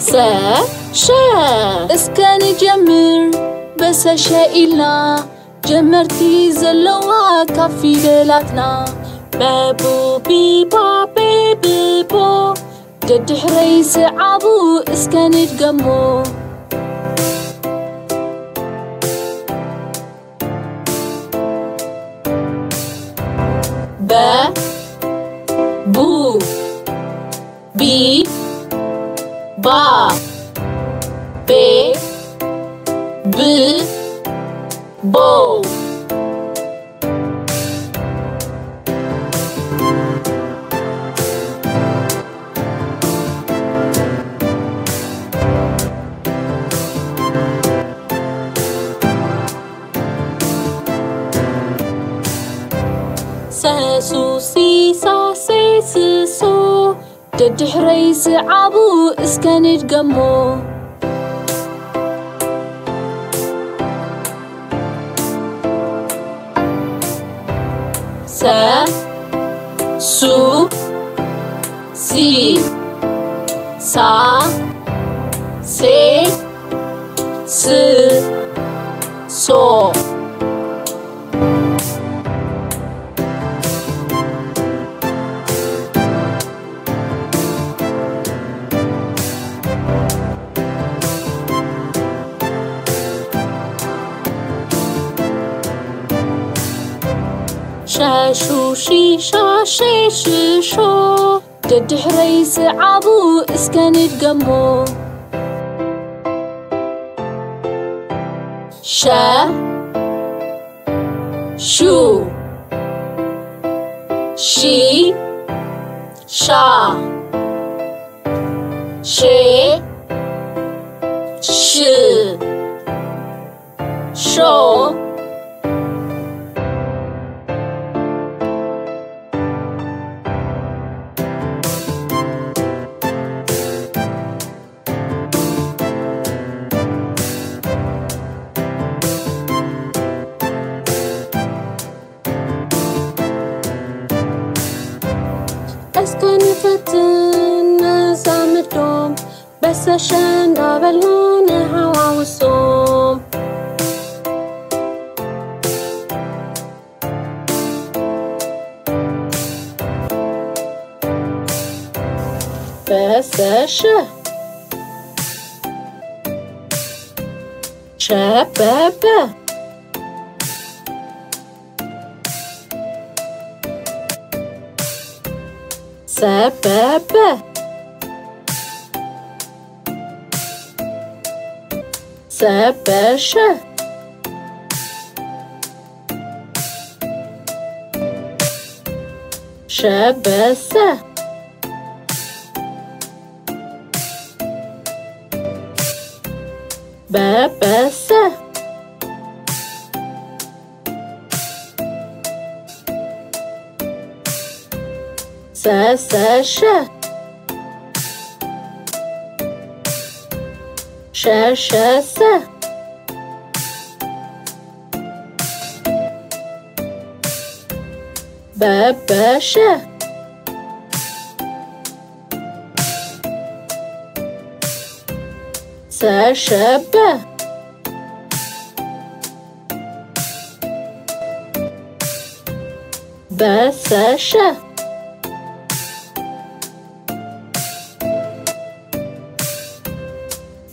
ش اسكن جمر بس شائلنا جمرتي زلوا كافي دلاتنا بابو بيبا بيبي بو ددحري سعابو اسكن جمو ب بو بي با بي ب بو ساسو سي سا سي سو ددحري سعابو اسكن جمو سا سو سي سا سي س سو شاشو شي شاشي شو ددحري سعابو اسكن جمو شا شو شي شا شي ش شو اسكن فتن سامدوم بس عشان قابلون هوا والصوم بس شباب سبب سبش شبس ببس سش ششس ببش سشب بسش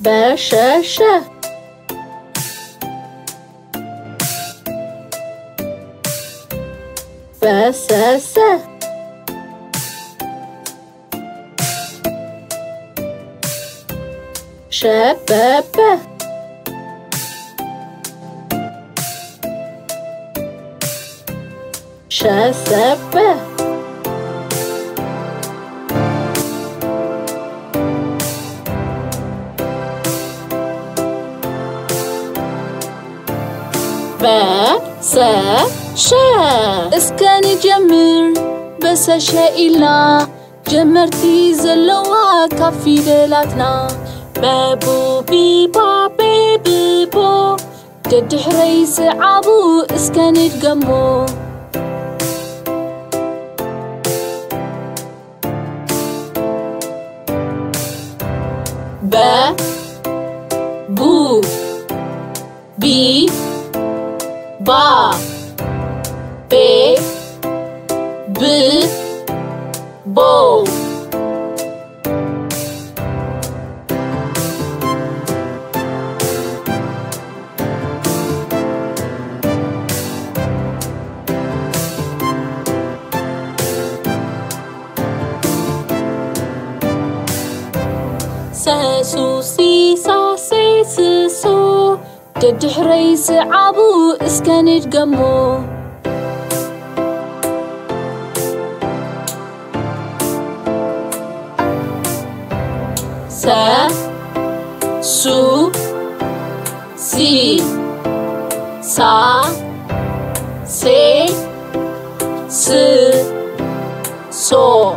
بشش بسس شباب شسب بس اسكن جمر بس شائلنا جمرتي زلوا كافي دلاتنا بابو بيبا بيبي بو ددحري سعابو اسكن جمو ب بو بي با بي ب بو ساسو سي سا سي سو ددحري سعابو اسكنج قمو سا سو سي سا سي س سو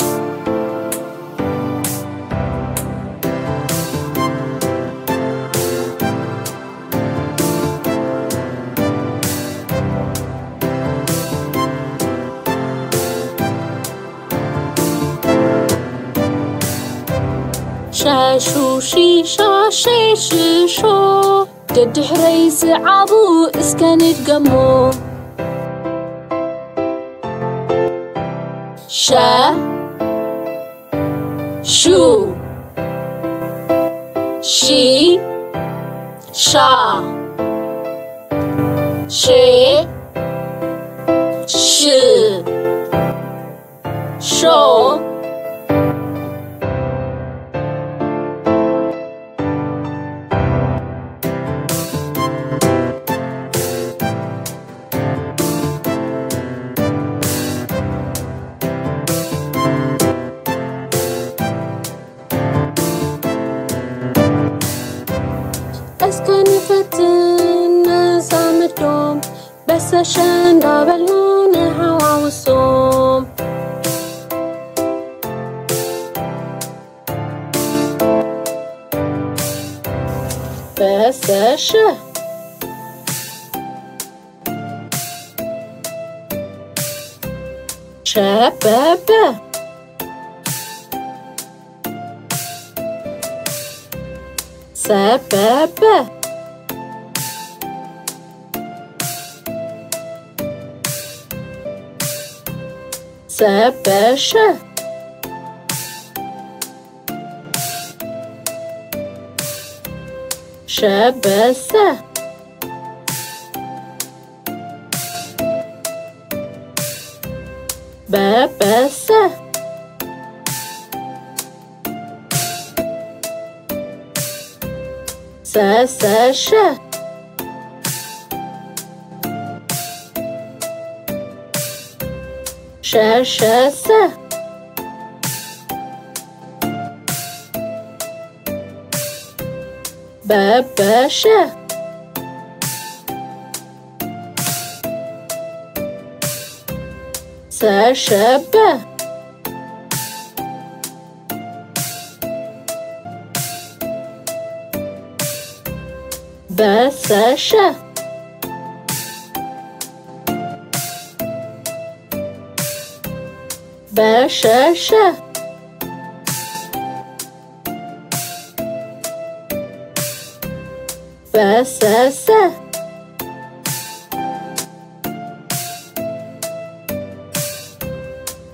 شاشو شي شاشي ششو ددحري سعابو اسكنج قمو شا شو شي شا شي ش شو اسكن فتن زامدوم بس عشان قابلون هوا والصوم بس عشان شباب سبب سبش شبس ببس سسش ششس ببش سشب بسش بشش بسس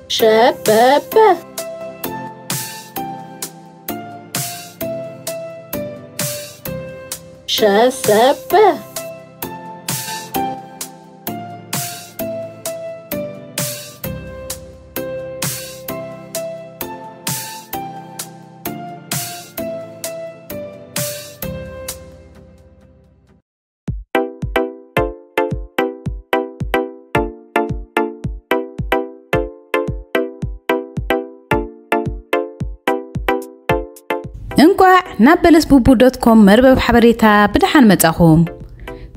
شباب شسب انقع نابلسبوبو.com مربب حبريتا بدحان متاخوم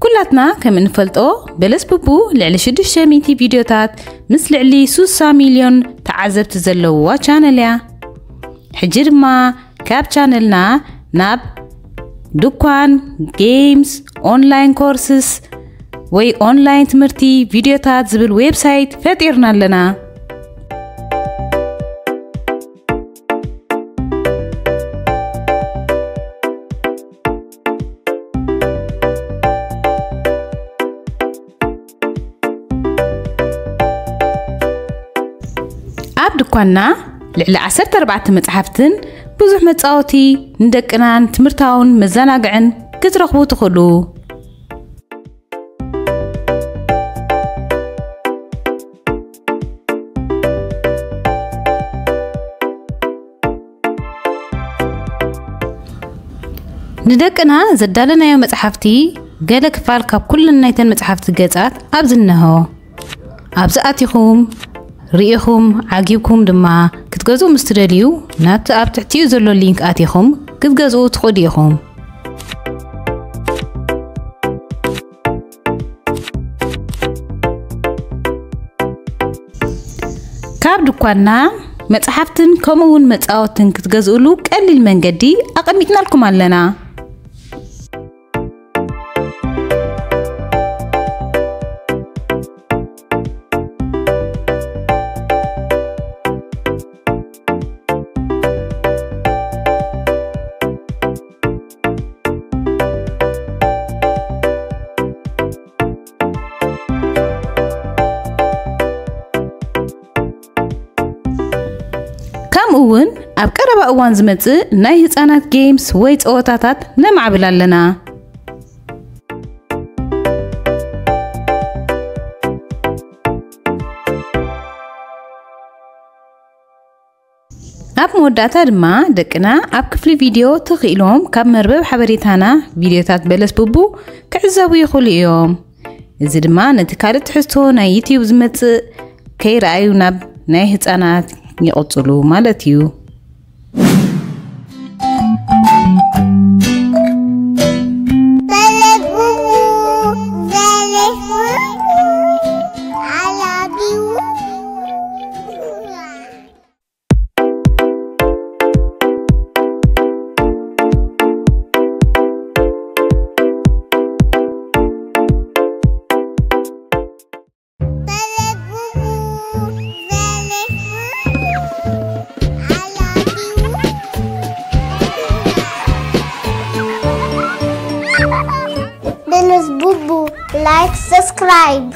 كلاتنا كم نفلطو بلسبوبو لعلى 600 فيديوهات مثل علي 3 مليون تعزبت زلوا channel حجر ما كاب channelنا ناب دكان جيمز اونلاين كورسز وي اونلاين تمرتي فيديوهات زبل ويب سايت فاتيرنا لنا ድኳንና ልዕሊ 14 መጽሓፍትን ብዙሕ መጻወቲ ንደቅናን ትምህርታውን መዘናግዕን ክትረኽቡ ትኽእሉ። ንደቅና ዘዳለናዮ መጽሓፍቲ ገለ ክፋል ካብ ኩለን ናይተን መጽሓፍቲ ገጻት ኣብዝነሆ ኣብዚ ኣቲኹም ርኢኹም ዓጊብኩም ድማ ክትገዝኡ ምስትደልዩ ናብቲ ኣብ ትሕቲኡ ዘሎ ሊንክ ኣቲኹም ክትገዝኡ ትኽእሉ ኢኹም። ካብ ድኳንና መጽሓፍትን ከምኡውን መጻወትን ክትገዝኡሉ ቀሊል መንገዲ ኣቐሚጥናልኩም ኣለና። ከምኡውን ኣብ ቀረባ እዋን ዝመጽእ ናይ ህፃናት ጌምስ ወይ ጸወታታት ነማዕብል ኣለና። ኣብ መወዳእታ ድማ ደቅና ኣብ ክፍሊ ቪድዮ ተኽኢሎም ካብ መርበብ ሓበሬታና ቪድዮታት በለስ ቡቡ ክዕዘቡ ይኽእሉ እዮም። እዚ ድማ ነቲ ካልእ ትሕዝቶ ናይ ዩቲዩብ ዝመጽእ ከይረኣዩ ናብ ናይ ህፃናት يقتلو مالتيو Beles Bubu, like, subscribe.